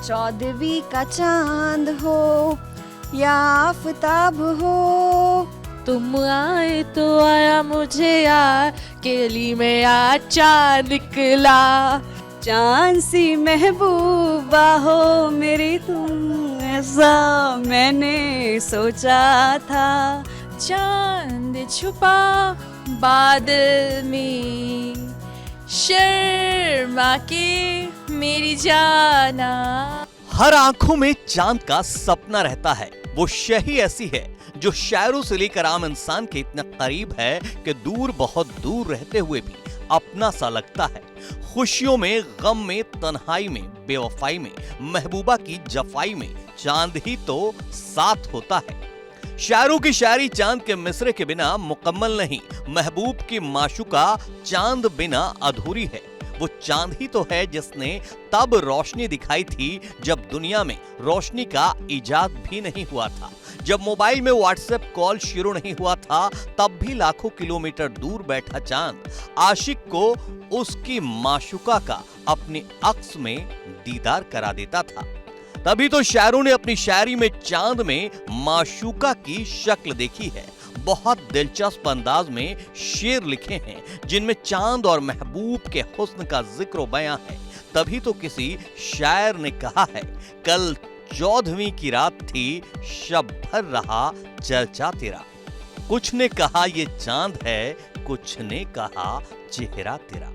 14वीं का चांद हो या आफताब हो, तुम आए तो आया मुझे यार, केली में आज चांद निकला। चांद सी महबूबा हो मेरी तुम, ऐसा मैंने सोचा था। चांद छुपा बादल में, शर्मा के मेरी जाना। हर आंखों में चांद का सपना रहता है। वो शही ऐसी है जो शायरों से लेकर आम इंसान के इतना करीब है कि दूर बहुत दूर रहते हुए भी अपना सा लगता है। खुशियों में, गम में, तन्हाई में, बेवफाई में, महबूबा की जफाई में चांद ही तो साथ होता है। शायरों की शायरी चांद के मिसरे के बिना मुकम्मल नहीं। महबूब की माशूका चांद बिना अधूरी है। वो चांद ही तो है जिसने तब रोशनी दिखाई थी जब दुनिया में रोशनी का इजाद भी नहीं हुआ था। जब मोबाइल में व्हाट्सएप कॉल शुरू नहीं हुआ था, तब भी लाखों किलोमीटर दूर बैठा चांद आशिक को उसकी माशूका का अपने अक्स में दीदार करा देता था। तभी तो शायरों ने अपनी शायरी में चांद में माशूका की शक्ल देखी है। बहुत दिलचस्प अंदाज में शेर लिखे हैं जिनमें चांद और महबूब के हुस्न का जिक्र बयां है। तभी तो किसी शायर ने कहा है, कल 14वीं की रात थी, शब भर रहा चर्चा तेरा। कुछ ने कहा ये चांद है, कुछ ने कहा चेहरा तेरा।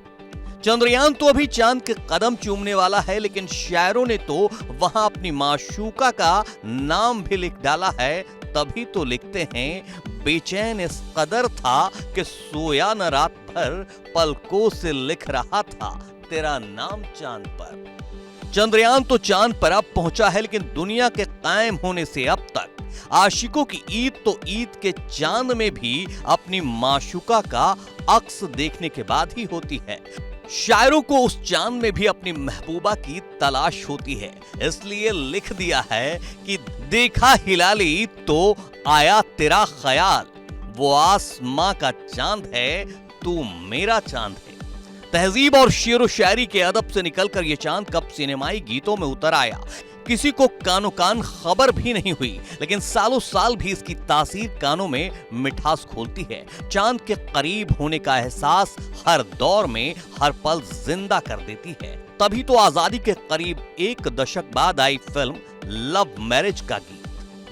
चंद्रयान तो अभी चांद के कदम चूमने वाला है, लेकिन शायरों ने तो वहां अपनी माशूका का नाम भी लिख डाला है। तभी तो लिखते हैं, बेचैन इस कदर था कि सोया न रात भर, पलकों से लिख रहा था तेरा नाम चांद पर। चंद्रयान तो चांद पर अब पहुंचा है, लेकिन दुनिया के कायम होने से अब तक आशिकों की ईद तो ईद के चांद में भी अपनी माशूका का अक्स देखने के बाद ही होती है। शायरों को उस चांद में भी अपनी महबूबा की तलाश होती है, इसलिए लिख दिया है कि देखा हिलाली तो आया तेरा ख्याल, वो आसमां का चांद है, तू मेरा चांद है। तहजीब और शेर व शायरी के अदब से निकलकर ये चांद कब सिनेमाई गीतों में उतर आया, किसी को कानो कान खबर भी नहीं हुई, लेकिन सालों साल भी इसकी तासीर कानों में मिठास खोलती है। चांद के करीब होने का एहसास हर दौर में हर पल जिंदा कर देती है। तभी तो आजादी के करीब एक दशक बाद आई फिल्म लव मैरिज का गीत,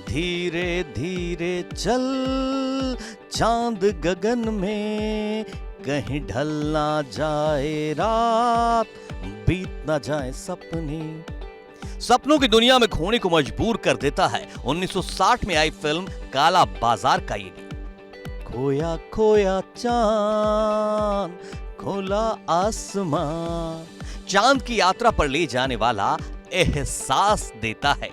धीरे धीरे चल चांद गगन में, कहीं ढल ना जाए रात, बीत ना जाए सपने। सपनों की दुनिया में खोने को मजबूर कर देता है 1960 में आई फिल्म काला बाजार का ये गीत। खोया खोया चांद, खोला आसमां, चांद की यात्रा पर ले जाने वाला एहसास देता है।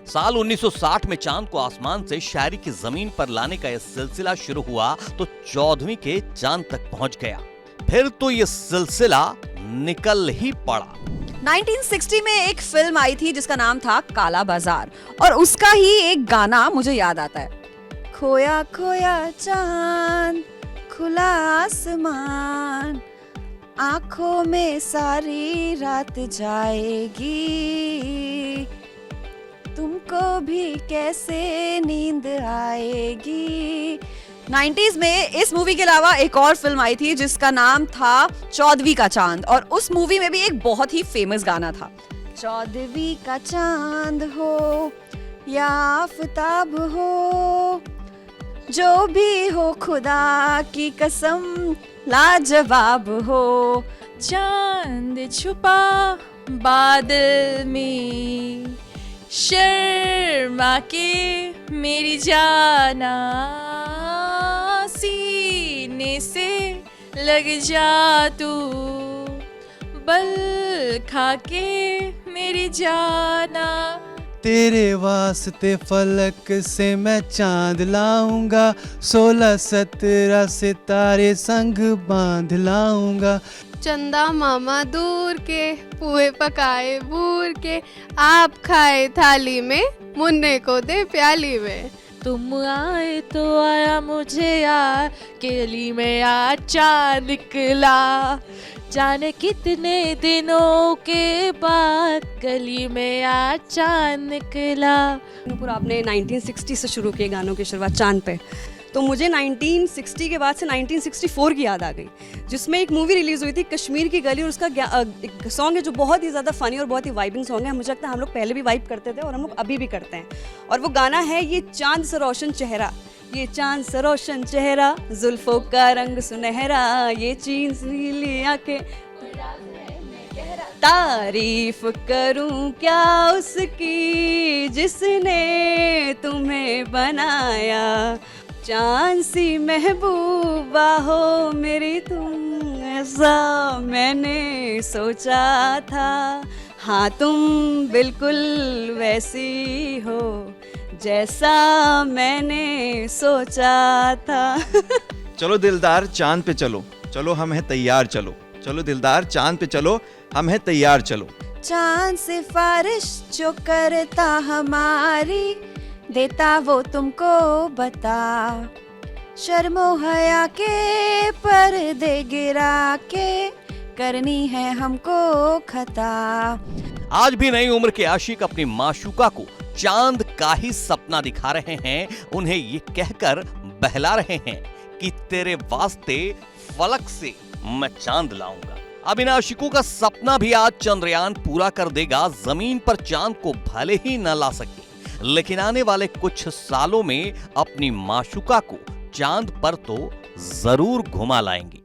साल 1960 में चांद को आसमान से शायरी की जमीन पर लाने का यह सिलसिला शुरू हुआ तो 14वीं के चांद तक पहुंच गया। फिर तो यह सिलसिला निकल ही पड़ा। 1960 में एक फिल्म आई थी जिसका नाम था काला बाजार, और उसका ही एक गाना मुझे याद आता है, खोया खोया चांद, खुला आसमान, आंखों में सारी रात जाएगी, तुमको भी कैसे नींद आएगी। 90s में इस मूवी के अलावा एक और फिल्म आई थी जिसका नाम था 14वीं का चांद, और उस मूवी में भी एक बहुत ही फेमस गाना था, 14वीं का चांद हो या आफताब हो, जो भी हो खुदा की कसम लाजवाब हो। चांद छुपा बादल में, शर्मा के मेरी जाना, सीने से लग जा तू, बल खा के मेरी जाना। तेरे वास्ते फलक से मैं चांद लाऊंगा, 16-17 सितारे संग बांध लाऊंगा। चंदा मामा दूर के, पुए पकाए बूर के, आप खाए थाली में, मुन्ने को दे प्याली में। तुम आए तो आया मुझे यार गली में आज चांद निकला, जाने कितने दिनों के बाद गली में आज चांद निकला। नूपुर, आपने 1960 से शुरू किए गानों की शुरुआत चांद पे, तो मुझे 1960 के बाद से 1964 की याद आ गई, जिसमें एक मूवी रिलीज़ हुई थी कश्मीर की गली, और उसका एक सॉन्ग है जो बहुत ही ज़्यादा फ़नी और बहुत ही वाइबिंग सॉन्ग है। मुझे लगता है हम लोग पहले भी वाइब करते थे और हम लोग अभी भी करते हैं, और वो गाना है ये चांद सा रोशन चेहरा, ये चांद सा रोशन चेहरा, जुल्फों का रंग सुनहरा, ये चीन सी नीली आंखें, तारीफ करूं क्या उसकी जिसने तुम्हें बनाया, चांद सी महबूबा हो मेरी तुम, ऐसा मैंने सोचा था, हाँ तुम बिल्कुल वैसी हो जैसा मैंने सोचा था। चलो दिलदार चांद पे चलो, चलो हम हैं तैयार चलो, चलो दिलदार चांद पे चलो, हम हैं तैयार चलो। चांद सिफारिश जो करता हमारी, देता वो तुमको बता, शर्मो हया के पर्दे गिरा के करनी है हमको खता। आज भी नई उम्र के आशिक अपनी माशूका को चांद का ही सपना दिखा रहे हैं, उन्हें ये कहकर बहला रहे हैं कि तेरे वास्ते फलक से मैं चांद लाऊंगा। अब इन आशिकों का सपना भी आज चंद्रयान पूरा कर देगा। जमीन पर चांद को भले ही न ला सके, लेकिन आने वाले कुछ सालों में अपनी माशूका को चांद पर तो जरूर घुमा लाएंगे।